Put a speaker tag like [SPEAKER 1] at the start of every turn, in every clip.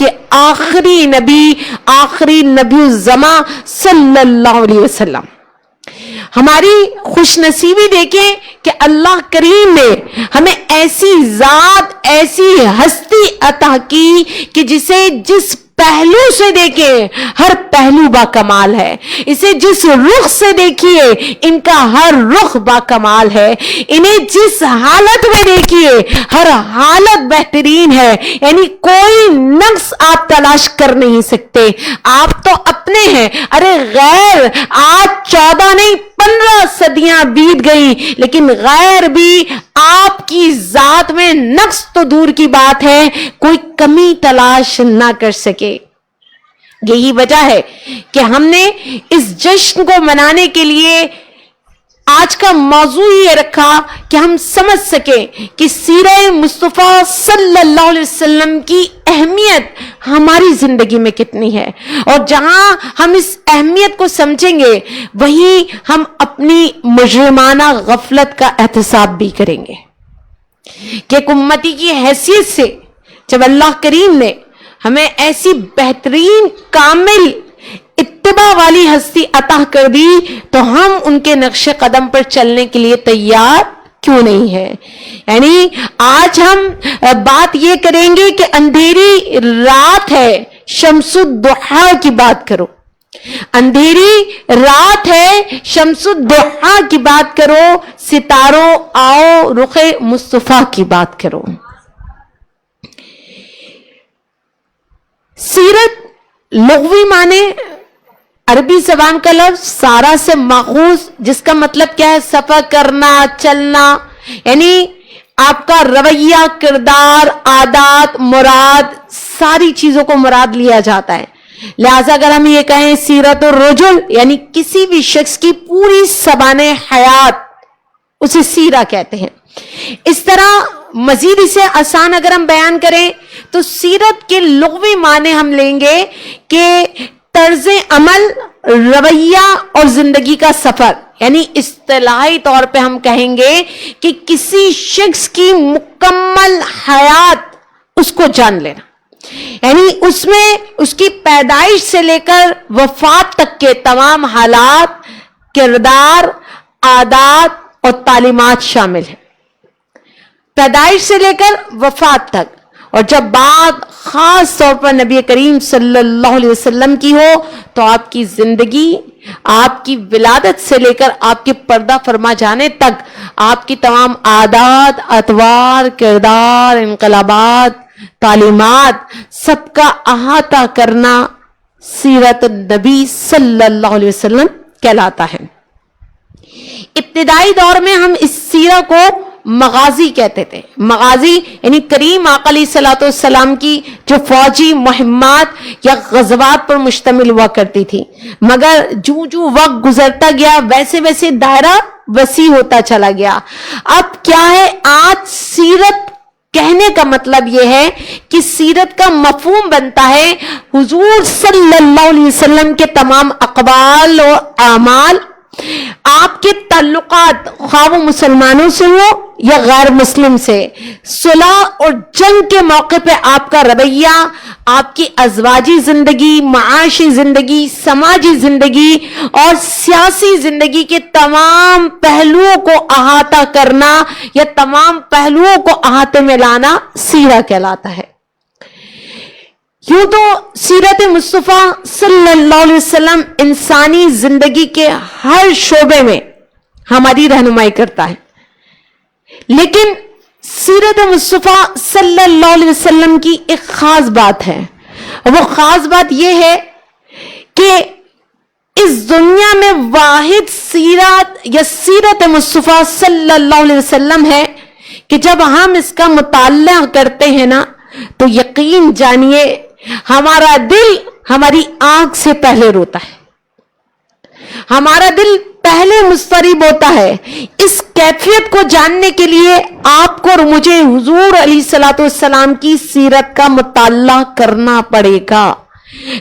[SPEAKER 1] کے آخری نبی الزمان صلی اللہ علیہ وسلم. ہماری خوش نصیبی دیکھیں کہ اللہ کریم نے ہمیں ایسی ذات، ایسی ہستی عطا کی کہ جسے جس پہلو سے دیکھیں ہر پہلو با کمال ہے. اسے جس رخ سے دیکھیے ان کا ہر رخ با کمال ہے. انہیں جس حالت میں دیکھیے ہر حالت بہترین ہے. یعنی کوئی نقص آپ تلاش کر نہیں سکتے. آپ تو اپنے ہیں، ارے غیر آج 14 نہیں 15 صدیاں بیت گئی، لیکن غیر بھی آپ کی ذات میں نقص تو دور کی بات ہے کوئی کمی تلاش نہ کر سکے. یہی وجہ ہے کہ ہم نے اس جشن کو منانے کے لیے آج کا موضوع یہ رکھا کہ ہم سمجھ سکیں کہ سیرہ مصطفیٰ صلی اللہ علیہ وسلم کی اہمیت ہماری زندگی میں کتنی ہے. اور جہاں ہم اس اہمیت کو سمجھیں گے وہیں ہم اپنی مجرمانہ غفلت کا احتساب بھی کریں گے کہ ایک امتی کی حیثیت سے جب اللہ کریم نے ہمیں ایسی بہترین کامل اتباع والی ہستی عطا کر دی تو ہم ان کے نقش قدم پر چلنے کے لیے تیار کیوں نہیں ہے. یعنی آج ہم بات یہ کریں گے کہ اندھیری رات ہے، شمس الضحیٰ کی بات کرو. اندھیری رات ہے، شمس الضحیٰ کی بات کرو. ستاروں آؤ رخ مصطفیٰ کی بات کرو. سیرت لغوی معنی عربی زبان کا لفظ سارا سے ماخوذ، جس کا مطلب کیا ہے؟ سفر کرنا، چلنا. یعنی آپ کا رویہ، کردار، عادات، مراد، ساری چیزوں کو مراد لیا جاتا ہے. لہذا اگر ہم یہ کہیں سیرت الرجل یعنی کسی بھی شخص کی پوری سبانح حیات، اسے سیرہ کہتے ہیں. اس طرح مزید اسے آسان اگر ہم بیان کریں تو سیرت کے لغوی معنی ہم لیں گے کہ طرز عمل، رویہ اور زندگی کا سفر. یعنی اصطلاحی طور پہ ہم کہیں گے کہ کسی شخص کی مکمل حیات اس کو جان لینا. یعنی اس میں اس کی پیدائش سے لے کر وفات تک کے تمام حالات، کردار، عادات اور تعلیمات شامل ہیں. پیدائش سے لے کر وفات تک. اور جب بات خاص طور پر نبی کریم صلی اللہ علیہ وسلم کی ہو تو آپ کی زندگی، آپ کی ولادت سے لے کر آپ کے پردہ فرما جانے تک آپ کی تمام عادات، اطوار، کردار، انقلابات، تعلیمات، سب کا احاطہ کرنا سیرت النبی صلی اللہ علیہ وسلم کہلاتا ہے. ابتدائی دور میں ہم اس سیرہ کو مغازی کہتے تھے. مغازی یعنی کریم آقا علیہ الصلوۃ والسلام کی جو فوجی مہمات یا غزوات پر مشتمل ہوا کرتی تھی. مگر جو وقت گزرتا گیا ویسے ویسے دائرہ وسیع ہوتا چلا گیا. اب کیا ہے، آج سیرت کہنے کا مطلب یہ ہے کہ سیرت کا مفہوم بنتا ہے حضور صلی اللہ علیہ وسلم کے تمام اقوال اور اعمال، آپ کے تعلقات خواہ وہ مسلمانوں سے ہو یا غیر مسلم سے، صلح اور جنگ کے موقع پہ آپ کا رویہ، آپ کی ازواجی زندگی، معاشی زندگی، سماجی زندگی اور سیاسی زندگی کے تمام پہلوؤں کو احاطہ کرنا یا تمام پہلوؤں کو احاطے میں لانا سیرہ کہلاتا ہے. یوں تو سیرت مصطفیٰ صلی اللہ علیہ وسلم انسانی زندگی کے ہر شعبے میں ہماری رہنمائی کرتا ہے، لیکن سیرت مصطفیٰ صلی اللہ علیہ وسلم کی ایک خاص بات ہے. وہ خاص بات یہ ہے کہ اس دنیا میں واحد سیرت یا سیرت مصطفیٰ صلی اللہ علیہ وسلم ہے کہ جب ہم اس کا مطالعہ کرتے ہیں نا تو یقین جانیے ہمارا دل ہماری آنکھ سے پہلے روتا ہے، ہمارا دل پہلے مضطرب ہوتا ہے. اس کیفیت کو جاننے کے لیے آپ کو اور مجھے حضور علیہ الصلوۃ والسلام کی سیرت کا مطالعہ کرنا پڑے گا.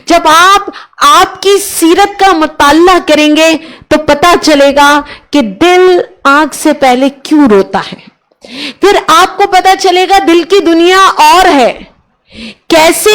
[SPEAKER 1] جب آپ کی سیرت کا مطالعہ کریں گے تو پتہ چلے گا کہ دل آنکھ سے پہلے کیوں روتا ہے. پھر آپ کو پتہ چلے گا دل کی دنیا اور ہے، کیسے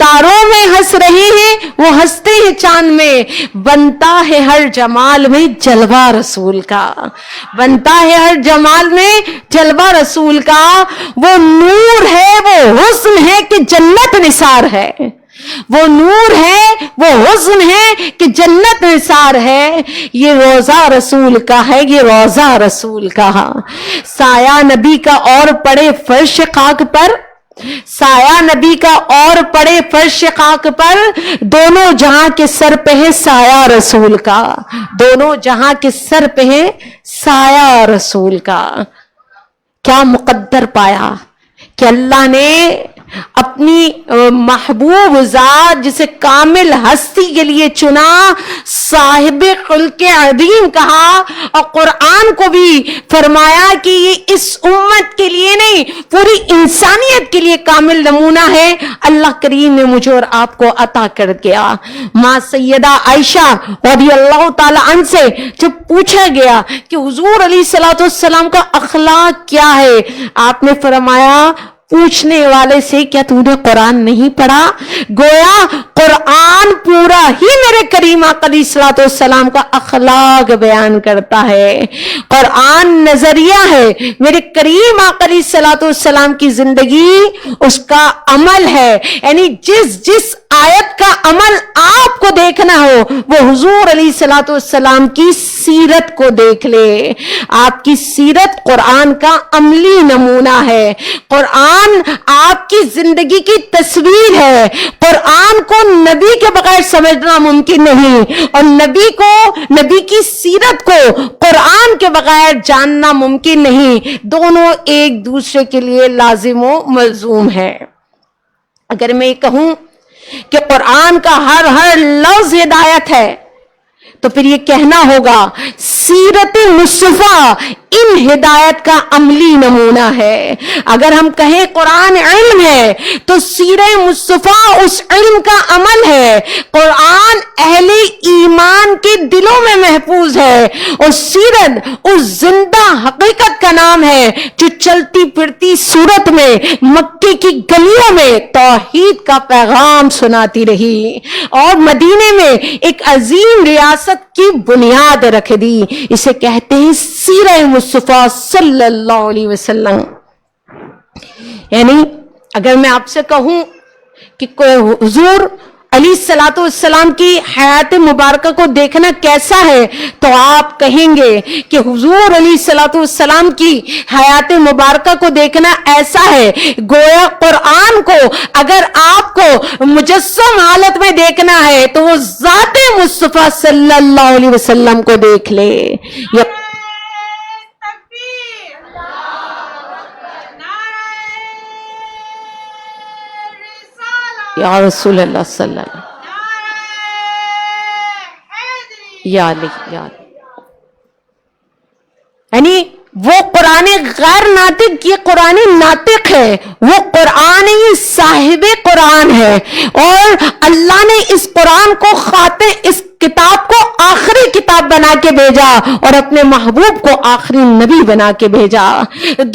[SPEAKER 1] تاروں میں ہنس رہے ہیں وہ ہنستے ہیں چاند میں، بنتا ہے ہر جمال میں جلوہ رسول کا، بنتا ہے ہر جمال میں جلوہ رسول کا، وہ نور ہے وہ حسن ہے کہ جنت نثار ہے، وہ نور ہے وہ حسن ہے کہ جنت نثار ہے، یہ روضہ رسول کا ہے، یہ روضہ رسول کا، سایہ نبی کا اور پڑے فرش خاک پر، سایہ نبی کا اور پڑے فرش خاک پر، دونوں جہاں کے سر پہ ہے سایہ رسول کا، دونوں جہاں کے سر پہ ہے سایہ رسول کا۔ کیا مقدر پایا کہ اللہ نے اپنی محبوب ذات جسے کامل ہستی کے لیے چنا، صاحب خلق عظیم کہا، اور قرآن کو بھی فرمایا کہ یہ اس امت کے لیے نہیں پوری انسانیت کے لیے کامل نمونہ ہے، اللہ کریم نے مجھے اور آپ کو عطا کر دیا۔ ماں سیدہ عائشہ رضی اللہ تعالی عنہ سے جب پوچھا گیا کہ حضور علیہ الصلوۃ والسلام کا اخلاق کیا ہے، آپ نے فرمایا پوچھنے والے سے کیا تو نے قرآن نہیں پڑھا؟ گویا قرآن پورا ہی میرے کریم آقا علیہ الصلوۃ والسلام کا اخلاق بیان کرتا ہے، قرآن نظریہ ہے، میرے کریم آقا علیہ الصلوۃ والسلام کی زندگی اس کا عمل ہے، یعنی جس آیت کا عمل آپ کو دیکھنا ہو وہ حضور علیہ الصلوۃ والسلام کی سیرت کو دیکھ لے، آپ کی سیرت قرآن کا عملی نمونہ ہے، قرآن آپ کی زندگی کی تصویر ہے، قرآن کو نبی کے بغیر سمجھنا ممکن نہیں، اور نبی کی سیرت کو قرآن کے بغیر جاننا ممکن نہیں، دونوں ایک دوسرے کے لیے لازم و ملزوم ہے۔ اگر میں کہوں کہ قرآن کا ہر لفظ ہدایت ہے تو پھر یہ کہنا ہوگا سیرت مصطفیٰ ان ہدایت کا عملی نمونہ ہے۔ اگر ہم کہیں قرآن علم ہے تو سیرت مصطفیٰ اس علم کا عمل ہے، قرآن اہل ایمان کے دلوں میں محفوظ ہے، اور سیرت اس زندہ حقیقت کا نام ہے جو چلتی پھرتی صورت میں مکے کی گلیوں میں توحید کا پیغام سناتی رہی اور مدینے میں ایک عظیم ریاست کی بنیاد رکھ دی۔ اسے کہتے ہیں سیرت مصطفیٰ صلی اللہ علیہ وسلم۔ یعنی اگر میں آپ سے کہوں کہ حضور علیہ الصلوۃ والسلام کی حیات مبارکہ کو دیکھنا کیسا ہے تو آپ کہیں گے کہ حضور علیہ الصلوۃ والسلام کی حیات مبارکہ کو دیکھنا ایسا ہے گویا قرآن کو اگر آپ کو مجسم حالت میں دیکھنا ہے تو وہ ذات مصطفیٰ صلی اللہ علیہ وسلم کو دیکھ لے۔ یا رسول اللہ صلی اللہ علیہ وسلم، یا علی، یا علی، یعنی وہ قرآن غیر ناطق، یہ قرآن ناطق ہے، وہ قرآن ہی صاحب قرآن ہے، اور اللہ نے اس قرآن کو اس کتاب کو آخری کتاب بنا کے بھیجا اور اپنے محبوب کو آخری نبی بنا کے بھیجا۔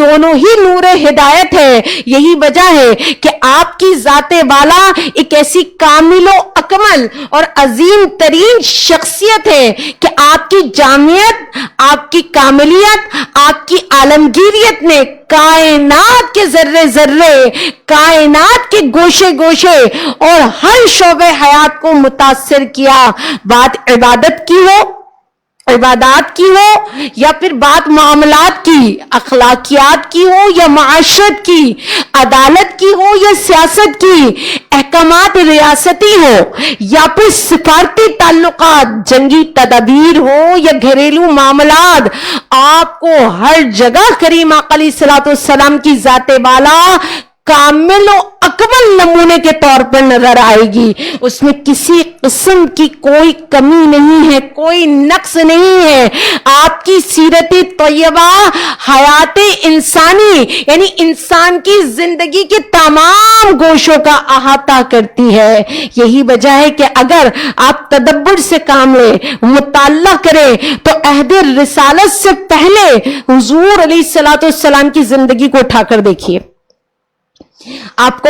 [SPEAKER 1] دونوں ہی نور ہدایت ہے، یہی وجہ ہے کہ آپ کی ذات والا ایک ایسی کامل و اکمل اور عظیم ترین شخصیت ہے کہ آپ کی جامعیت، آپ کی کاملیت، آپ کی عالمگیریت نے کائنات کے ذرے ذرے، کائنات کے گوشے گوشے اور ہر شعبے حیات کو متاثر کیا۔ بات عبادت کی ہو، عبادات کی ہو، یا پھر بات معاملات کی، اخلاقیات کی ہو یا معاشرت کی، عدالت کی ہو یا سیاست کی، احکامات ریاستی ہو یا پھر سفارتی تعلقات، جنگی تدابیر ہو یا گھریلو معاملات، آپ کو ہر جگہ کریم آقا علیہ الصلوۃ والسلام کی ذات بالا کامل و اکمل نمونے کے طور پر نظر آئے گی۔ اس میں کسی قسم کی کوئی کمی نہیں ہے، کوئی نقص نہیں ہے۔ آپ کی سیرت طیبہ حیات انسانی یعنی انسان کی زندگی کے تمام گوشوں کا احاطہ کرتی ہے۔ یہی وجہ ہے کہ اگر آپ تدبر سے کام لیں، مطالعہ کریں تو عہد رسالت سے پہلے حضور علیہ الصلوۃ والسلام کی زندگی کو اٹھا کر دیکھیے، آپ کو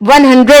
[SPEAKER 1] 100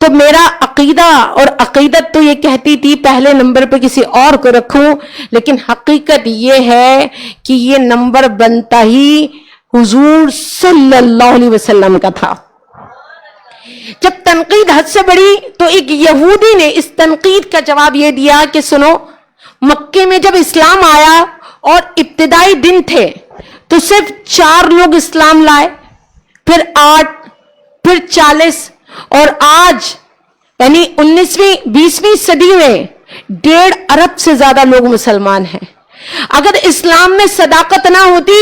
[SPEAKER 1] تو میرا عقیدہ اور عقیدت تو یہ کہتی تھی پہلے نمبر پہ کسی اور کو رکھوں، لیکن حقیقت یہ ہے کہ یہ نمبر بنتا ہی حضور صلی اللہ علیہ وسلم کا تھا۔ جب تنقید حد سے بڑھی تو ایک یہودی نے اس تنقید کا جواب یہ دیا کہ سنو، مکے میں جب اسلام آیا اور ابتدائی دن تھے تو صرف 4 لوگ اسلام لائے، پھر 8، پھر 40، اور آج یعنی 19ویں 20ویں صدی میں 1.5 ارب سے زیادہ لوگ مسلمان ہیں۔ اگر اسلام میں صداقت نہ ہوتی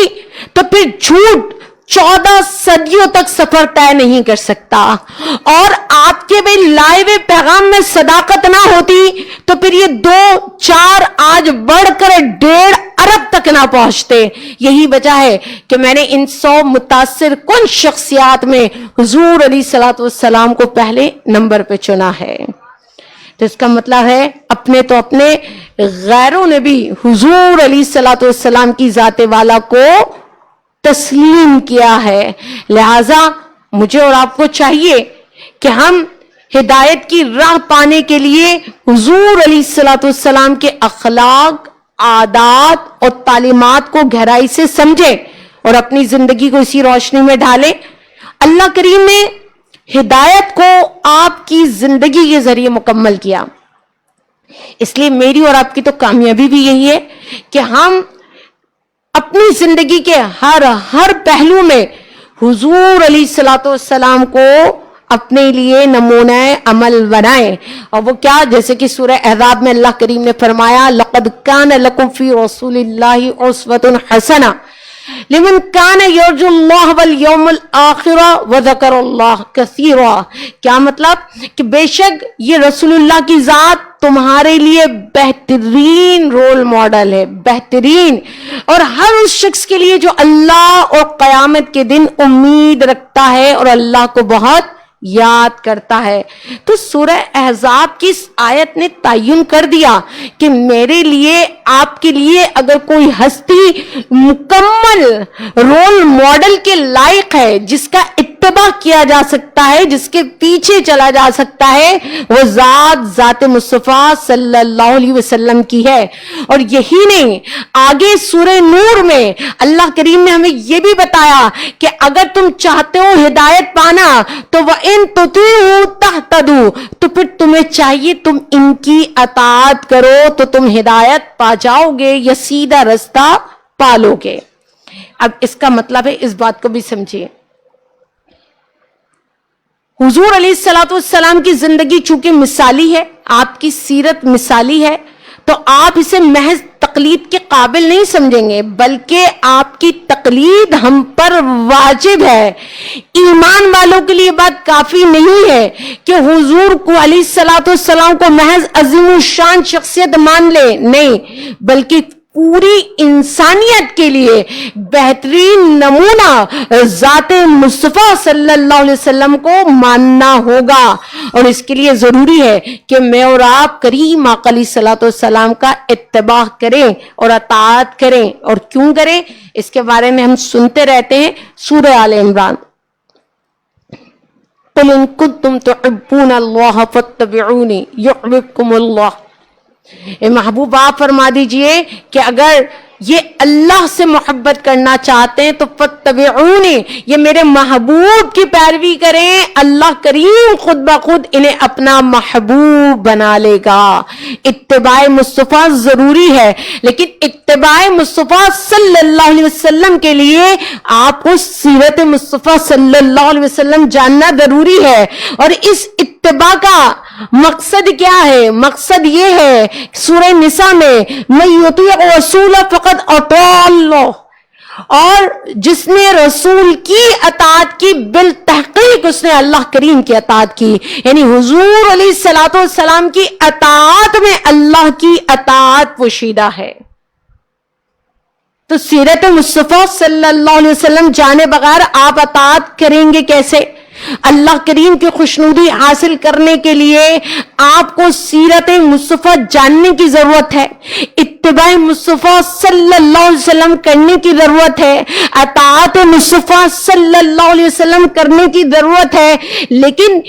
[SPEAKER 1] تو پھر جھوٹ 14 صدیوں تک سفر طے نہیں کر سکتا، اور آپ کے بھی لائے ہوئے پیغام میں صداقت نہ ہوتی تو پھر یہ 2-4 آج بڑھ کر 1.5 ارب تک نہ پہنچتے۔ یہی وجہ ہے کہ میں نے ان 100 متاثر کن شخصیات میں حضور علیہ الصلوۃ والسلام کو پہلے نمبر پہ چنا ہے۔ تو اس کا مطلب ہے اپنے تو اپنے، غیروں نے بھی حضور علیہ الصلوۃ والسلام کی ذات والا کو تسلیم کیا ہے۔ لہذا مجھے اور آپ کو چاہیے کہ ہم ہدایت کی راہ پانے کے لیے حضور علیہ الصلوۃ والسلام کے اخلاق، عادات اور تعلیمات کو گہرائی سے سمجھیں اور اپنی زندگی کو اسی روشنی میں ڈالیں۔ اللہ کریم نے ہدایت کو آپ کی زندگی کے ذریعے مکمل کیا، اس لیے میری اور آپ کی تو کامیابی بھی یہی ہے کہ ہم اپنی زندگی کے ہر پہلو میں حضور علیہ الصلوۃ والسلام کو اپنے لیے نمونہ عمل بنائیں۔ اور وہ کیا؟ جیسے کہ سورہ احزاب میں اللہ کریم نے فرمایا لقد کان لکم فی رسول اللہ اسوۃ حسنہ لمن کان یرجو اللہ والیوم الآخر وذکر اللہ کثیرا۔ کیا مطلب؟ کہ بے شک یہ رسول اللہ کی ذات تمہارے لیے بہترین رول ماڈل ہے، بہترین، اور ہر اس شخص کے لیے جو اللہ اور قیامت کے دن امید رکھتا ہے اور اللہ کو بہت یاد کرتا ہے۔ تو سورہ احزاب کی اس آیت نے تعین کر دیا کہ میرے لیے، آپ کے لیے اگر کوئی ہستی مکمل رول ماڈل کے لائق ہے، جس کا اتباع کیا جا سکتا ہے، جس کے پیچھے چلا جا سکتا ہے، وہ ذات مصطفیٰ صلی اللہ علیہ وسلم کی ہے۔ اور یہی نہیں، آگے سورہ نور میں اللہ کریم نے ہمیں یہ بھی بتایا کہ اگر تم چاہتے ہو ہدایت پانا تو وَإِن تُطِيعُوا تَهْتَدُوا، تو پھر تمہیں چاہیے تم ان کی اطاعت کرو تو تم ہدایت پا جاؤ گے یا سیدھا رستہ پالو گے۔ اب اس کا مطلب ہے، اس بات کو بھی سمجھیے، حضور علیہ الصلوۃ والسلام کی زندگی چونکہ مثالی ہے، آپ کی سیرت مثالی ہے، تو آپ اسے محض تقلید کے قابل نہیں سمجھیں گے، بلکہ آپ کی تقلید ہم پر واجب ہے۔ ایمان والوں کے لیے بات کافی نہیں ہے کہ حضور کو علیہ الصلوۃ والسلام کو محض عظیم الشان شخصیت مان لے، نہیں، بلکہ پوری انسانیت کے لیے بہترین نمونہ ذات مصطفیٰ صلی اللہ علیہ وسلم کو ماننا ہوگا۔ اور اس کے لیے ضروری ہے کہ میں اور آپ کریم آقا علیہ الصلوۃ والسلام کا اتباع کریں اور اطاعت کریں۔ اور کیوں کریں؟ اس کے بارے میں ہم سنتے رہتے ہیں۔ سورہ آل عمران، قُلْ إِن كُنتُمْ تُحِبُّونَ اللَّهَ فَاتَّبِعُونِي يُحْبِبْكُمُ اللَّهُ۔ اے محبوب آپ فرما دیجئے کہ اگر یہ اللہ سے محبت کرنا چاہتے ہیں تو فَاتَّبِعُونِي، یہ میرے محبوب کی پیروی کریں، اللہ کریم خود بخود انہیں اپنا محبوب بنا لے گا۔ اتباع مصطفیٰ ضروری ہے، لیکن اتباع مصطفیٰ صلی اللہ علیہ وسلم کے لیے آپ کو سیرت مصطفیٰ صلی اللہ علیہ وسلم جاننا ضروری ہے۔ اور اس اتباع کا مقصد کیا ہے؟ مقصد یہ ہے، سورہ نساء میں مَن یُطِیعِ الرَّسُولَ فَقَدْ اَطَاعَ اللَّهَ، اور جس نے رسول کی اطاعت کی بالتحقیق اس نے اللہ کریم کی اطاعت کی۔ یعنی حضور علیہ الصلوۃ والسلام کی اطاعت میں اللہ کی اطاعت پوشیدہ ہے۔ تو سیرت مصطفیٰ صلی اللہ علیہ وسلم جانے بغیر آپ اطاعت کریں گے کیسے؟ اللہ کریم کی خوشنودی حاصل کرنے کے لیے آپ کو سیرت مصطفیٰ جاننے کی ضرورت ہے، اتباع مصطفیٰ صلی اللہ علیہ وسلم کرنے کی ضرورت ہے، اطاعت مصطفیٰ صلی اللہ علیہ وسلم کرنے کی ضرورت ہے. لیکن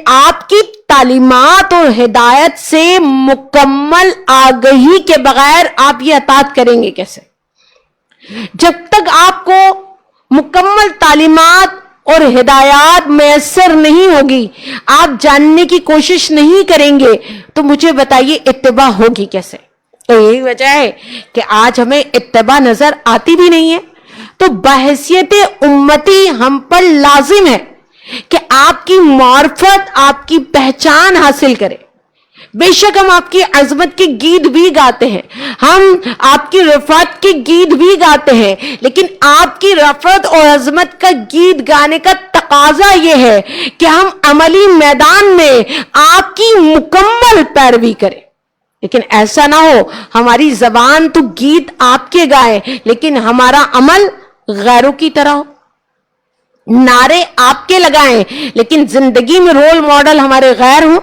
[SPEAKER 1] آپ کی تعلیمات اور ہدایت سے مکمل آگہی کے بغیر آپ یہ اطاعت کریں گے کیسے؟ جب تک آپ کو مکمل تعلیمات اور ہدایات میسر نہیں ہوگی، آپ جاننے کی کوشش نہیں کریں گے، تو مجھے بتائیے اتباع ہوگی کیسے؟ تو یہی وجہ ہے کہ آج ہمیں اتباع نظر آتی بھی نہیں ہے. تو بحیثیت امتی ہم پر لازم ہے کہ آپ کی معرفت، آپ کی پہچان حاصل کرے. بے شک ہم آپ کی عظمت کی گیت بھی گاتے ہیں، ہم آپ کی رفعت کی گیت بھی گاتے ہیں، لیکن آپ کی رفعت اور عظمت کا گیت گانے کا تقاضا یہ ہے کہ ہم عملی میدان میں آپ کی مکمل پیروی کریں. لیکن ایسا نہ ہو ہماری زبان تو گیت آپ کے گائے لیکن ہمارا عمل غیروں کی طرح ہو. نعرے آپ کے لگائیں لیکن زندگی میں رول ماڈل ہمارے غیر ہوں.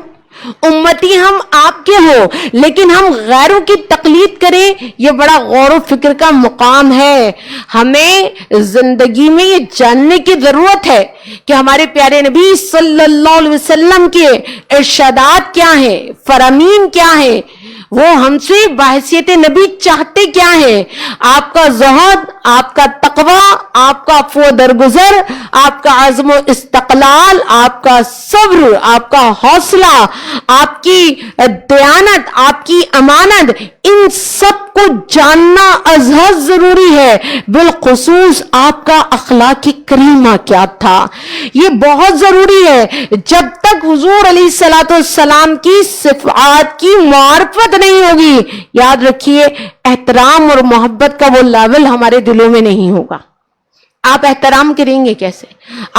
[SPEAKER 1] امتی ہم آپ کے ہوں لیکن ہم غیروں کی تقلید کریں. یہ بڑا غور و فکر کا مقام ہے. ہمیں زندگی میں یہ جاننے کی ضرورت ہے کہ ہمارے پیارے نبی صلی اللہ علیہ وسلم کے ارشادات کیا ہیں، فرامین کیا ہیں، وہ ہم سے بحیثیت نبی چاہتے کیا ہیں. آپ کا زہد، آپ کا تقوی، آپ کا عفو درگزر، آپ کا عزم و استقلال، آپ کا صبر، آپ کا حوصلہ، آپ کی دیانت، آپ کی امانت، ان سب کو جاننا از حد ضروری ہے. بالخصوص آپ کا اخلاق کریمہ کیا تھا، یہ بہت ضروری ہے. جب تک حضور علیہ الصلوۃ والسلام کی صفات کی معرفت نہیں ہوگی، یاد رکھیے احترام اور محبت کا وہ لیول ہمارے دلوں میں نہیں ہوگا. آپ احترام کریں گے کیسے؟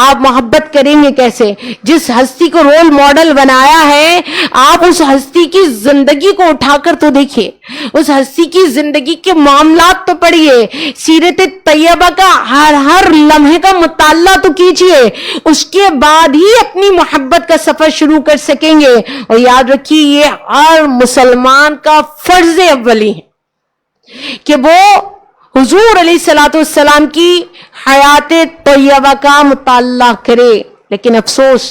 [SPEAKER 1] آپ محبت کریں گے کیسے؟ جس ہستی کو رول ماڈل بنایا ہے، آپ اس ہستی کی زندگی کو اٹھا کر تو دیکھیے، اس ہستی کی زندگی کے معاملات تو پڑھیے، سیرت طیبہ کا ہر لمحے کا مطالعہ تو کیجیے، اس کے بعد ہی اپنی محبت کا سفر شروع کر سکیں گے. اور یاد رکھیے یہ ہر مسلمان کا فرض اولی ہے کہ وہ حضور علیہ الصلوۃ والسلام کی حیات طیبہ کا مطالعہ کرے. لیکن افسوس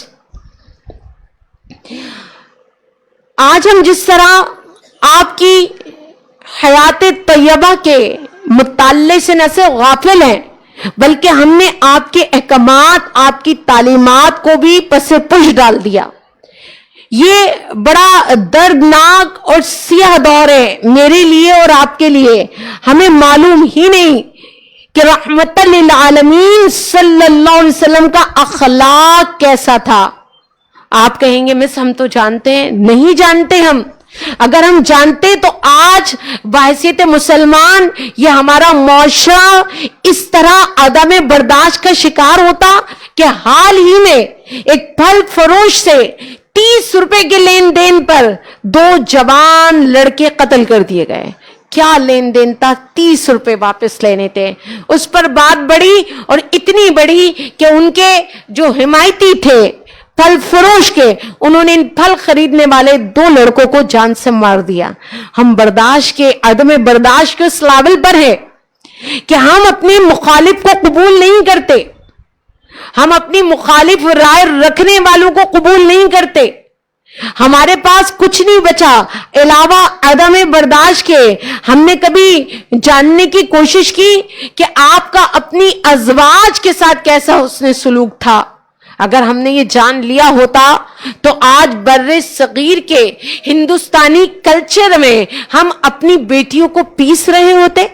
[SPEAKER 1] آج ہم جس طرح آپ کی حیات طیبہ کے مطالعے سے نہ صرف غافل ہیں بلکہ ہم نے آپ کے احکامات، آپ کی تعلیمات کو بھی پس پش ڈال دیا. یہ بڑا دردناک اور سیاہ دور ہے میرے لیے اور آپ کے لیے. ہمیں معلوم ہی نہیں کہ رحمت للعالمین صلی اللہ علیہ وسلم کا اخلاق کیسا تھا. آپ کہیں گے مس ہم تو جانتے ہیں. نہیں جانتے ہم. اگر ہم جانتے تو آج بحیثیت مسلمان یہ ہمارا معاشرہ اس طرح عدم برداشت کا شکار ہوتا کہ حال ہی میں ایک پھل فروش سے 30 روپے کے لین دین پر 2 جوان لڑکے قتل کر دیے گئے. کیا لین دین تھا؟ 30 روپے واپس لینے تھے. اس پر بات بڑی اور اتنی بڑی کہ ان کے جو حمایتی تھے پھل فروش کے، انہوں نے ان پھل خریدنے والے 2 لڑکوں کو جان سے مار دیا. ہم برداشت کے عدم برداشت کے اس لیول پر ہے کہ ہم اپنے مخالف کو قبول نہیں کرتے، ہم اپنی مخالف رائے رکھنے والوں کو قبول نہیں کرتے. ہمارے پاس کچھ نہیں بچا علاوہ عدم برداشت کے. ہم نے کبھی جاننے کی کوشش کی کہ آپ کا اپنی ازواج کے ساتھ کیسا حسن سلوک تھا؟ اگر ہم نے یہ جان لیا ہوتا تو آج بر صغیر کے ہندوستانی کلچر میں ہم اپنی بیٹیوں کو پیس رہے ہوتے.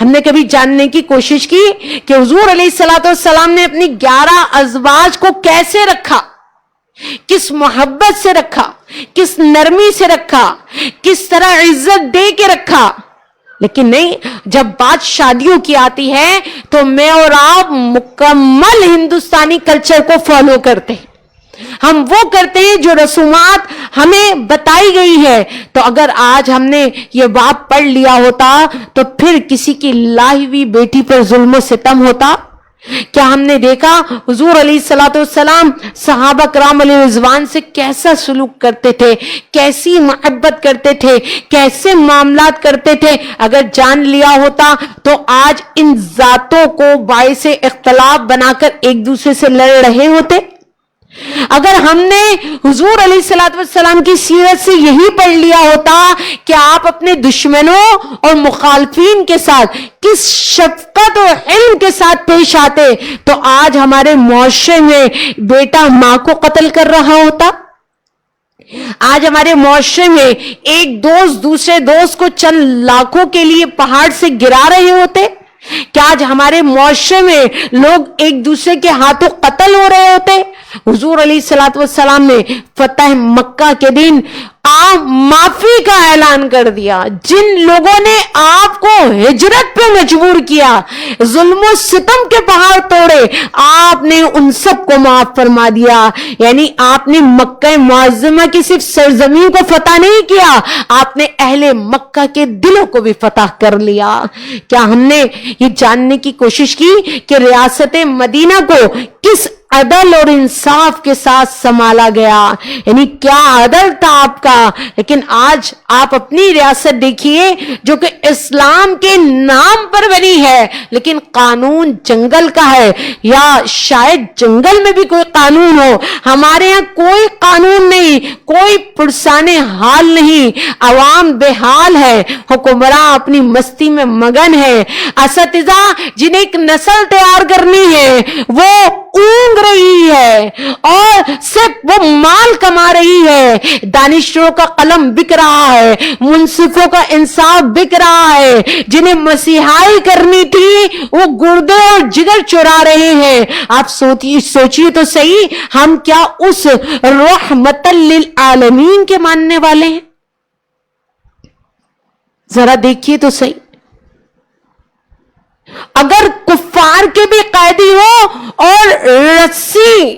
[SPEAKER 1] ہم نے کبھی جاننے کی کوشش کی کہ حضور علیہ الصلوۃ والسلام نے اپنی 11 ازواج کو کیسے رکھا، کس محبت سے رکھا، کس نرمی سے رکھا، کس طرح عزت دے کے رکھا. لیکن نہیں، جب بات شادیوں کی آتی ہے تو میں اور آپ مکمل ہندوستانی کلچر کو فالو کرتے ہیں. ہم وہ کرتے ہیں جو رسومات ہمیں بتائی گئی ہے. تو اگر آج ہم نے یہ بات پڑھ لیا ہوتا تو پھر کسی کی لائی ہوئی بیٹی پر ظلم و ستم ہوتا؟ کیا ہم نے دیکھا حضور علیہ الصلوۃ والسلام صحابہ کرام علیہ رضوان سے کیسا سلوک کرتے تھے، کیسی محبت کرتے تھے، کیسے معاملات کرتے تھے؟ اگر جان لیا ہوتا تو آج ان ذاتوں کو باعث اختلاف بنا کر ایک دوسرے سے لڑ رہے ہوتے؟ اگر ہم نے حضور علیہ الصلوۃ والسلام کی سیرت سے یہی پڑھ لیا ہوتا کہ آپ اپنے دشمنوں اور مخالفین کے ساتھ کس شفقت اور علم کے ساتھ پیش آتے، تو آج ہمارے معاشرے میں بیٹا ماں کو قتل کر رہا ہوتا، آج ہمارے معاشرے میں ایک دوست دوسرے دوست کو چند لاکھوں کے لیے پہاڑ سے گرا رہے ہوتے، کیا آج ہمارے معاشرے میں لوگ ایک دوسرے کے ہاتھوں قتل ہو رہے ہوتے؟ حضور علیہ الصلوۃ والسلام نے فتح مکہ کے دن عام معافی کا اعلان کر دیا۔ جن لوگوں نے آپ کو ہجرت پہ مجبور کیا، ظلم و ستم کے پہاڑ توڑے، آپ نے ان سب کو معاف فرما دیا۔ یعنی آپ نے مکہ معظمہ کی صرف سرزمین کو فتح نہیں کیا، آپ نے اہل مکہ کے دلوں کو بھی فتح کر لیا۔ کیا ہم نے یہ جاننے کی کوشش کی کہ ریاست مدینہ کو کس عدل اور انصاف کے ساتھ سنبھالا گیا؟ یعنی کیا عدل تھا آپ کا؟ لیکن آج آپ اپنی ریاست دیکھیے جو کہ اسلام کے نام پر بنی ہے، لیکن قانون جنگل کا ہے، یا شاید جنگل میں بھی کوئی قانون ہو، ہمارے ہاں کوئی قانون نہیں، کوئی پرسان حال نہیں، عوام بے حال ہے، حکمراں اپنی مستی میں مگن ہے، اساتذہ جنہیں ایک نسل تیار کرنی ہے وہ اونگ رہی ہے اور صرف وہ مال کما رہی ہے، دانشوروں کا قلم بک رہا ہے، منصفوں کا انصاف بک رہا ہے، جنہیں مسیحائی کرنی تھی وہ گردے اور جگر چرا رہے ہیں۔ آپ سوچئے تو صحیح، ہم کیا اس رحمت للعالمین کے ماننے والے ہیں؟ ذرا دیکھیے تو صحیح، اگر کفار کے بھی قیدی ہو اور رسی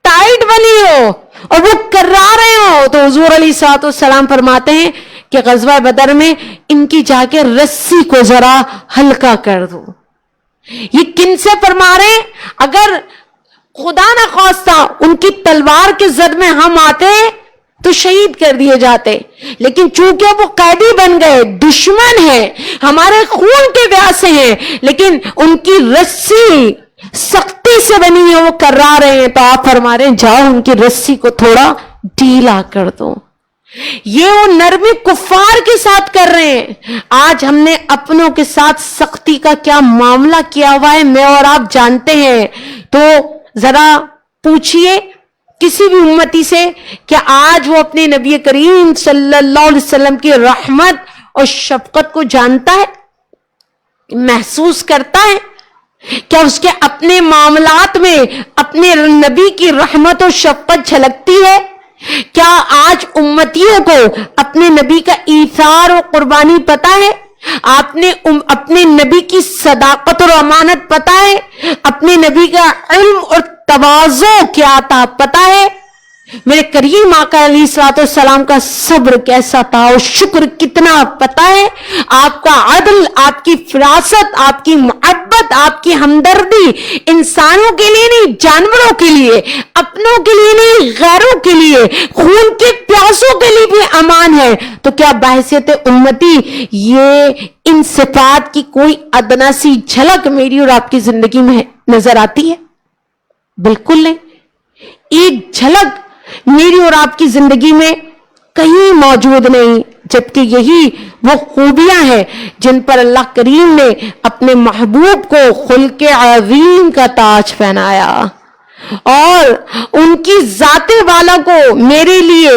[SPEAKER 1] ٹائٹ بنی ہو اور وہ کرا رہے ہو، تو حضور علیہ الصلوۃ والسلام فرماتے ہیں کہ غزوہ بدر میں ان کی جا کے رسی کو ذرا ہلکا کر دو۔ یہ کن سے فرما رہے ہیں؟ اگر خدا نہ خواستہ ان کی تلوار کے زد میں ہم آتے تو شہید کر دیے جاتے، لیکن چونکہ وہ قیدی بن گئے، دشمن ہیں، ہمارے خون کے پیاسے ہیں، لیکن ان کی رسی سختی سے بنی ہے، وہ کرا رہے ہیں، تو آپ فرما رہے ہیں جاؤ ان کی رسی کو تھوڑا ڈھیلا کر دو۔ یہ وہ نرمی کفار کے ساتھ کر رہے ہیں۔ آج ہم نے اپنوں کے ساتھ سختی کا کیا معاملہ کیا ہوا ہے، میں اور آپ جانتے ہیں۔ تو ذرا پوچھئے کسی بھی امتی سے کہ آج وہ اپنے نبی کریم صلی اللہ علیہ وسلم کی رحمت اور شفقت کو جانتا ہے، محسوس کرتا ہے؟ کیا اس کے اپنے معاملات میں اپنے نبی کی رحمت اور شفقت جھلکتی ہے؟ کیا آج امتیوں کو اپنے نبی کا ایثار اور قربانی پتہ ہے؟ آپ نے اپنے نبی کی صداقت اور امانت پتہ ہے؟ اپنے نبی کا علم اور تواضع کیا تھا پتہ ہے؟ میرے کریم آقا علیہ الصلوۃ والسلام کا صبر کیسا تھا اور شکر کتنا پتہ ہے؟ آپ کا عدل، آپ کی فراست، آپ کی محبت، آپ کی ہمدردی انسانوں کے لیے نہیں، جانوروں کے لیے، اپنوں کے لیے نہیں، غیروں کے لیے، خون کے پیاسوں کے لیے بھی امان ہے۔ تو کیا بحیثیت امتی یہ ان صفات کی کوئی ادنا سی جھلک میری اور آپ کی زندگی میں نظر آتی ہے؟ بالکل نہیں۔ ایک جھلک میری اور آپ کی زندگی میں کہیں موجود نہیں، جبکہ یہی وہ خوبیاں ہیں جن پر اللہ کریم نے اپنے محبوب کو خلق عظیم کا تاج پہنایا اور ان کی ذات والا کو میرے لیے،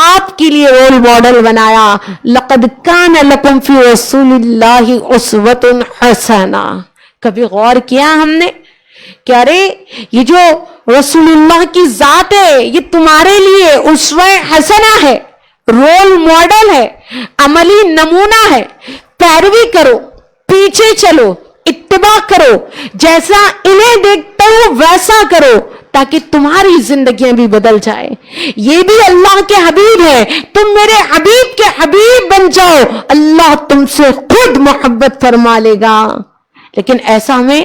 [SPEAKER 1] آپ کے لیے رول ماڈل بنایا۔ لقد کان لکم فی رسول اللہ اسوۃ حسنہ۔ کبھی غور کیا ہم نے کہ ارے یہ جو رسول اللہ کی ذات ہے یہ تمہارے لیے اسوہ حسنہ ہے، رول ماڈل ہے، عملی نمونہ ہے، پیروی کرو، پیچھے چلو، اتباع کرو، جیسا انہیں دیکھتا ہو ویسا کرو تاکہ تمہاری زندگیاں بھی بدل جائے۔ یہ بھی اللہ کے حبیب ہے، تم میرے حبیب کے حبیب بن جاؤ، اللہ تم سے خود محبت فرما لے گا۔ لیکن ایسا ہمیں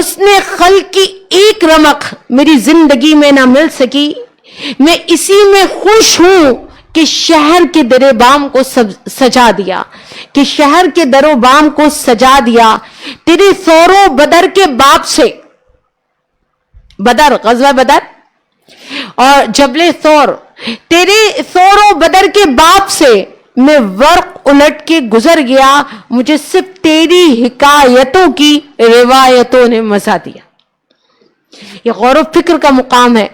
[SPEAKER 1] حسن خلق کی ایک رمق میری زندگی میں نہ مل سکی. میں اسی میں خوش ہوں کہ شہر کے در بام کو سجا دیا, کہ شہر کے در و بام کو سجا دیا. تیرے ثور و بدر کے باپ سے, بدر غزوہ بدر اور جبل ثور, تیرے ثور و بدر کے باپ سے میں ورق الٹ کے گزر گیا, مجھے صرف تیری حکایتوں کی روایتوں نے مزہ دیا. یہ غور و فکر کا مقام ہے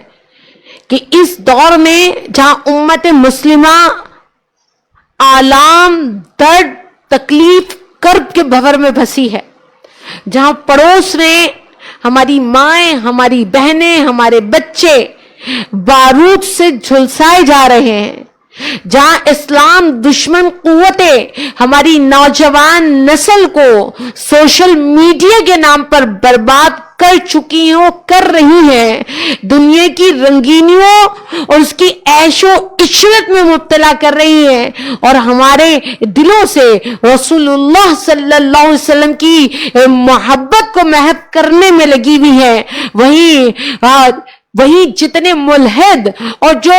[SPEAKER 1] کہ اس دور میں جہاں امت مسلمہ آلام, درد, تکلیف, کرب کے بھور میں پھنسی ہے, جہاں پڑوس میں ہماری مائیں, ہماری بہنیں, ہمارے بچے بارود سے جھلسائے جا رہے ہیں, جہاں اسلام دشمن قوتیں ہماری نوجوان نسل کو سوشل میڈیا کے نام پر برباد کر چکی ہیں, کر رہی ہیں, دنیا کی رنگینیوں اور اس کی عیش و عشرت میں مبتلا کر رہی ہیں, اور ہمارے دلوں سے رسول اللہ صلی اللہ علیہ وسلم کی محبت کو محو کرنے میں لگی ہوئی ہیں. وہی جتنے ملحد اور جو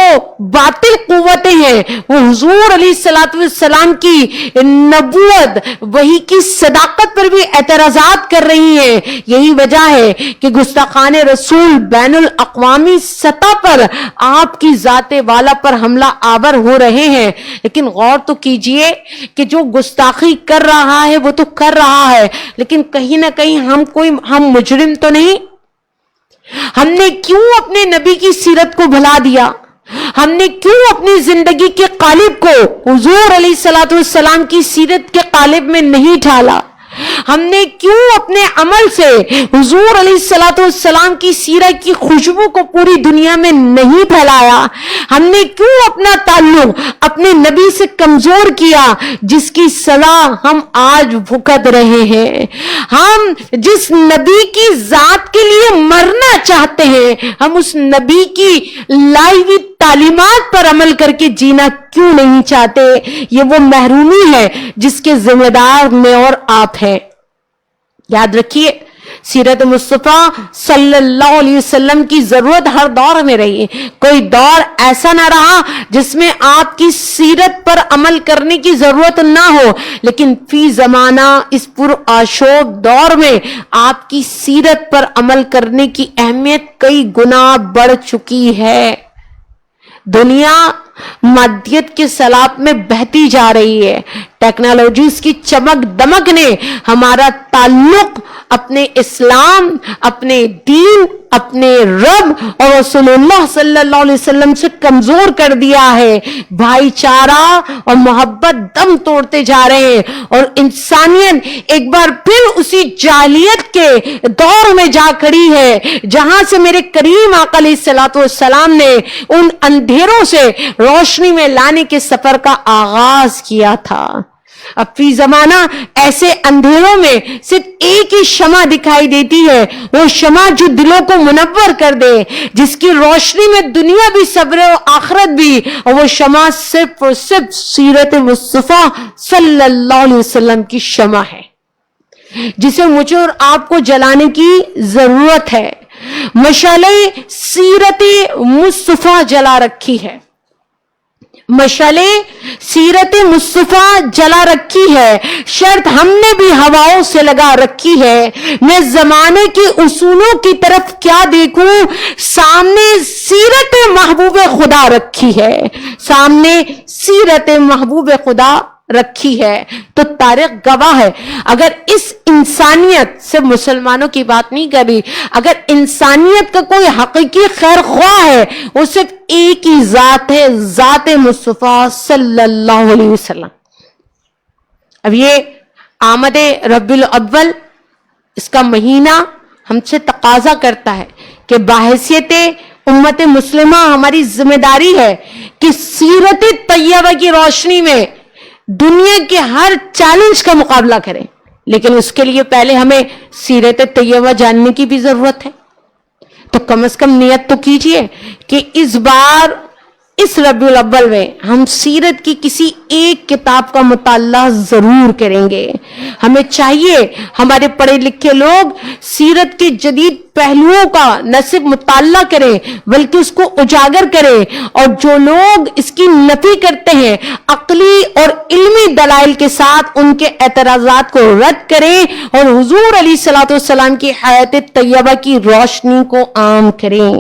[SPEAKER 1] باطل قوتیں ہیں وہ حضور علیہ الصلوۃ والسلام کی نبوت, وہی کی صداقت پر بھی اعتراضات کر رہی ہیں. یہی وجہ ہے کہ گستاخان رسول بین الاقوامی سطح پر آپ کی ذات والا پر حملہ آور ہو رہے ہیں. لیکن غور تو کیجئے کہ جو گستاخی کر رہا ہے وہ تو کر رہا ہے, لیکن کہیں نہ کہیں ہم مجرم تو نہیں. ہم نے کیوں اپنے نبی کی سیرت کو بھلا دیا؟ ہم نے کیوں اپنی زندگی کے قالب کو حضور علیہ الصلوۃ والسلام کی سیرت کے قالب میں نہیں ڈھالا؟ ہم نے کیوں اپنے عمل سے حضور علیہ الصلوۃ والسلام کی سیرت کی خوشبو کو پوری دنیا میں نہیں پھیلایا؟ ہم نے کیوں اپنا تعلق اپنے نبی سے کمزور کیا جس کی سزا ہم آج بھگت رہے ہیں؟ ہم جس نبی کی ذات کے لیے مرنا چاہتے ہیں, ہم اس نبی کی لائی ہوئی تعلیمات پر عمل کر کے جینا کیوں نہیں چاہتے؟ یہ وہ محرومی ہے جس کے ذمہ دار میں اور آپ ہیں. یاد رکھیے, سیرت مصطفیٰ صلی اللہ علیہ وسلم کی ضرورت ہر دور میں رہی. کوئی دور ایسا نہ رہا جس میں آپ کی سیرت پر عمل کرنے کی ضرورت نہ ہو, لیکن فی زمانہ اس پر آشوب دور میں آپ کی سیرت پر عمل کرنے کی اہمیت کئی گنا بڑھ چکی ہے. دنیا مادیت کے سیلاب میں بہتی جا رہی ہے. ٹیکنالوجیز کی چمک دمک نے ہمارا تعلق اپنے اسلام, اپنے دین, اپنے رب اور رسول اللہ صلی اللہ علیہ وسلم سے کمزور کر دیا ہے. بھائی چارہ اور محبت دم توڑتے جا رہے ہیں, اور انسانیت ایک بار پھر اسی جاہلیت کے دور میں جا کھڑی ہے جہاں سے میرے کریم آقا علیہ الصلوۃ والسلام نے ان اندھیروں سے روشنی میں لانے کے سفر کا آغاز کیا تھا. اب فی زمانہ ایسے اندھیروں میں صرف ایک ہی شمع دکھائی دیتی ہے, وہ شمع جو دلوں کو منور کر دے, جس کی روشنی میں دنیا بھی صبر و آخرت بھی, اور وہ شمع صرف اور صرف سیرت مصطفیٰ صلی اللہ علیہ وسلم کی شمع ہے, جسے مجھے اور آپ کو جلانے کی ضرورت ہے. مشعلیں سیرت مصطفیٰ جلا رکھی ہے, مشعلیں سیرت مصطفیٰ جلا رکھی ہے, شرط ہم نے بھی ہواؤں سے لگا رکھی ہے. میں زمانے کے اصولوں کی طرف کیا دیکھوں, سامنے سیرت محبوب خدا رکھی ہے, سامنے سیرت محبوب خدا رکھی ہے. تو تاریخ گواہ ہے, اگر اس انسانیت سے مسلمانوں کی بات نہیں کری, اگر انسانیت کا کوئی حقیقی خیر خواہ ہے وہ صرف ایک ہی ذات ہے, ذات مصطفیٰ صلی اللہ علیہ وسلم. اب یہ آمد ربیع الاول, اس کا مہینہ ہم سے تقاضا کرتا ہے کہ بحیثیت امت مسلمہ ہماری ذمہ داری ہے کہ سیرت طیبہ کی روشنی میں دنیا کے ہر چیلنج کا مقابلہ کریں. لیکن اس کے لیے پہلے ہمیں سیرت طیبہ جاننے کی بھی ضرورت ہے. تو کم از کم نیت تو کیجئے کہ اس بار اس ربیع الاول میں ہم سیرت کی کسی ایک کتاب کا مطالعہ ضرور کریں گے. ہمیں چاہیے ہمارے پڑھے لکھے لوگ سیرت کے جدید پہلوؤں کا نہ صرف مطالعہ کریں بلکہ اس کو اجاگر کریں, اور جو لوگ اس کی نفی کرتے ہیں عقلی اور علمی دلائل کے ساتھ ان کے اعتراضات کو رد کریں اور حضور علیہ الصلوۃ والسلام کی حیات طیبہ کی روشنی کو عام کریں.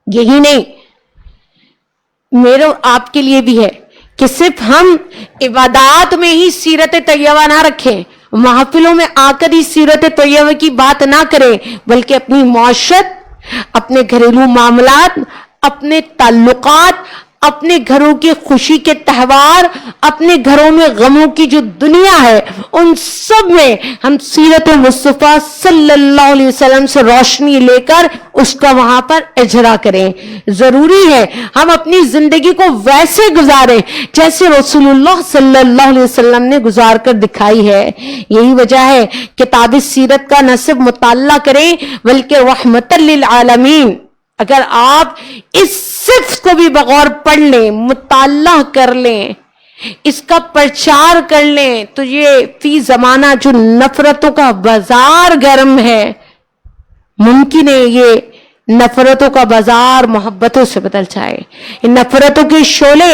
[SPEAKER 1] یہی نہیں, میرے آپ کے لیے بھی ہے کہ صرف ہم عبادات میں ہی سیرت طیبہ نہ رکھیں, محفلوں میں آ کر ہی سیرت طیبہ کی بات نہ کریں, بلکہ اپنی معاشرت, اپنے گھریلو معاملات, اپنے تعلقات, اپنے گھروں کے خوشی کے تہوار, اپنے گھروں میں غموں کی جو دنیا ہے, ان سب میں ہم سیرت مصطفیٰ صلی اللہ علیہ وسلم سے روشنی لے کر اس کا وہاں پر اجرا کریں. ضروری ہے ہم اپنی زندگی کو ویسے گزاریں جیسے رسول اللہ صلی اللہ علیہ وسلم نے گزار کر دکھائی ہے. یہی وجہ ہے کتاب سیرت کا نہ صرف مطالعہ کریں بلکہ رحمت للعالمین, اگر آپ اس صفت کو بھی بغور پڑھ لیں, مطالعہ کر لیں, اس کا پرچار کر لیں, تو یہ فی زمانہ جو نفرتوں کا بازار گرم ہے, ممکن ہے یہ نفرتوں کا بازار محبتوں سے بدل جائے, ان نفرتوں کے شعلے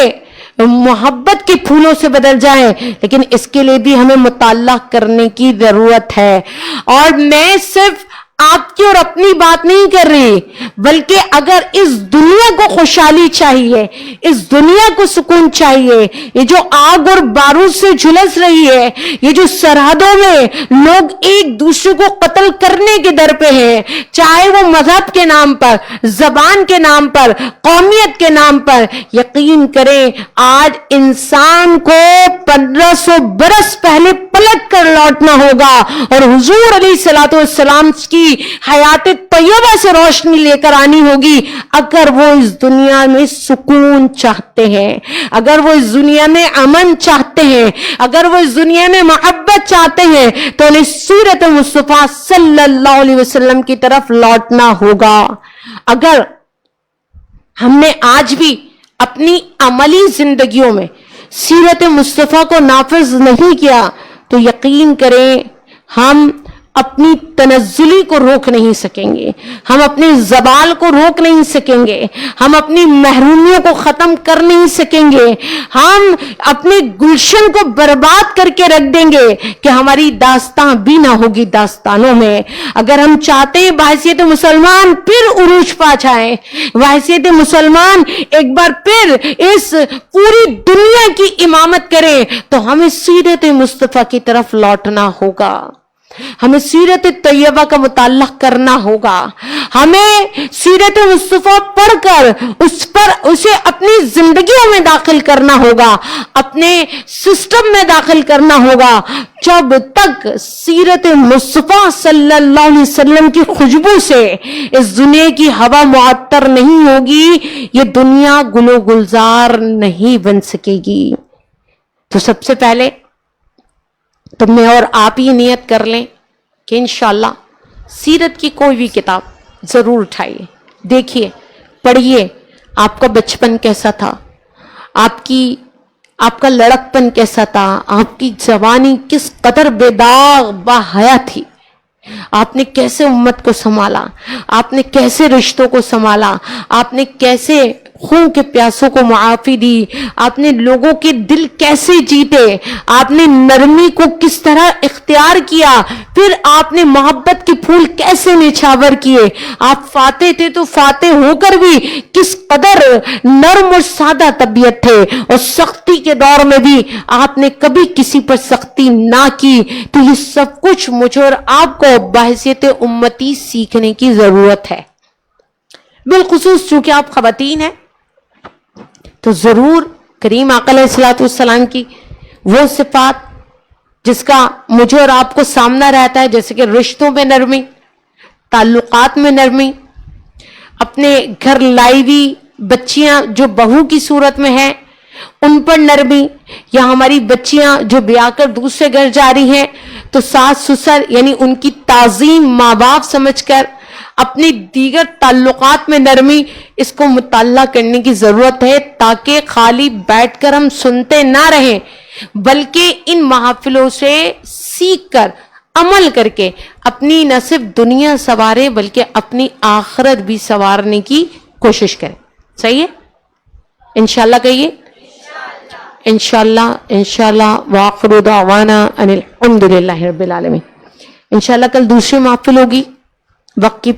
[SPEAKER 1] محبت کے پھولوں سے بدل جائیں. لیکن اس کے لیے بھی ہمیں مطالعہ کرنے کی ضرورت ہے. اور میں صرف آپ کی اور اپنی بات نہیں کر رہی, بلکہ اگر اس دنیا کو خوشحالی چاہیے, اس دنیا کو سکون چاہیے, یہ جو آگ اور بارود سے جھلس رہی ہے, یہ جو سرحدوں میں لوگ ایک دوسرے کو قتل کرنے کے در پہ ہیں, چاہے وہ مذہب کے نام پر, زبان کے نام پر, قومیت کے نام پر, یقین کریں آج انسان کو 1500 برس پہلے پلٹ کر لوٹنا ہوگا اور حضور علیہ الصلوۃ والسلام کی حیات طیبہ سے روشنی لے کر آنی ہوگی, اگر وہ اس دنیا میں سکون چاہتے ہیں, اگر وہ اس دنیا میں امن چاہتے ہیں, اگر وہ اس دنیا میں محبت چاہتے ہیں, تو انہیں سیرت مصطفیٰ صلی اللہ علیہ وسلم کی طرف لوٹنا ہوگا. اگر ہم نے آج بھی اپنی عملی زندگیوں میں سیرت مصطفیٰ کو نافذ نہیں کیا تو یقین کریں ہم اپنی تنزلی کو روک نہیں سکیں گے, ہم اپنی زوال کو روک نہیں سکیں گے, ہم اپنی محرومیوں کو ختم کر نہیں سکیں گے, ہم اپنے گلشن کو برباد کر کے رکھ دیں گے کہ ہماری داستان بھی نہ ہوگی داستانوں میں. اگر ہم چاہتے ہیں بحیثیت مسلمان پھر عروج پا جائیں, بحیثیت مسلمان ایک بار پھر اس پوری دنیا کی امامت کریں, تو ہمیں سیرت مصطفیٰ کی طرف لوٹنا ہوگا, ہمیں سیرت طیبہ کا مطالعہ کرنا ہوگا, ہمیں سیرت مصطفیٰ پڑھ کر اسے اپنی زندگیوں میں داخل کرنا ہوگا, اپنے سسٹم میں داخل کرنا ہوگا. جب تک سیرت مصطفیٰ صلی اللہ علیہ وسلم کی خوشبو سے اس دنیا کی ہوا معطر نہیں ہوگی, یہ دنیا گل و گلزار نہیں بن سکے گی. تو سب سے پہلے تو میں اور آپ یہ نیت کر لیں کہ انشاءاللہ سیرت کی کوئی بھی کتاب ضرور اٹھائیے, دیکھیے, پڑھیے. آپ کا بچپن کیسا تھا, آپ کا لڑکپن کیسا تھا, آپ کی جوانی کس قدر بے داغ باحیا تھی, آپ نے کیسے امت کو سنبھالا, آپ نے کیسے رشتوں کو سنبھالا, آپ نے کیسے خون کے پیاسوں کو معافی دی, آپ نے لوگوں کے دل کیسے جیتے, آپ نے نرمی کو کس طرح اختیار کیا, پھر آپ نے محبت کے پھول کیسے نچھاور کیے. آپ فاتح تھے تو فاتح ہو کر بھی کس قدر نرم اور سادہ طبیعت تھے, اور سختی کے دور میں بھی آپ نے کبھی کسی پر سختی نہ کی. تو یہ سب کچھ مجھے اور آپ کو بحیثیت امتی سیکھنے کی ضرورت ہے, بالخصوص چونکہ آپ خواتین ہیں. تو ضرور کریم آقا علیہ الصلوۃ والسلام کی وہ صفات جس کا مجھے اور آپ کو سامنا رہتا ہے, جیسے کہ رشتوں میں نرمی, تعلقات میں نرمی, اپنے گھر لائی ہوئی بچیاں جو بہو کی صورت میں ہیں ان پر نرمی, یا ہماری بچیاں جو بیاہ کر دوسرے گھر جا رہی ہیں تو ساس سسر یعنی ان کی تعظیم ماں باپ سمجھ کر اپنی دیگر تعلقات میں نرمی، اس کو مطالعہ کرنے کی ضرورت ہے، تاکہ خالی بیٹھ کر ہم سنتے نہ رہیں بلکہ ان محافلوں سے سیکھ کر عمل کر کے اپنی نہ صرف دنیا سنوارے بلکہ اپنی آخرت بھی سنوارنے کی کوشش کریں. صحیح ہے؟ انشاءاللہ کہیے انشاءاللہ وآخر دعوانا ان الحمدللہ رب العالمین. انشاءاللہ کل دوسری محفل ہوگی وقت کی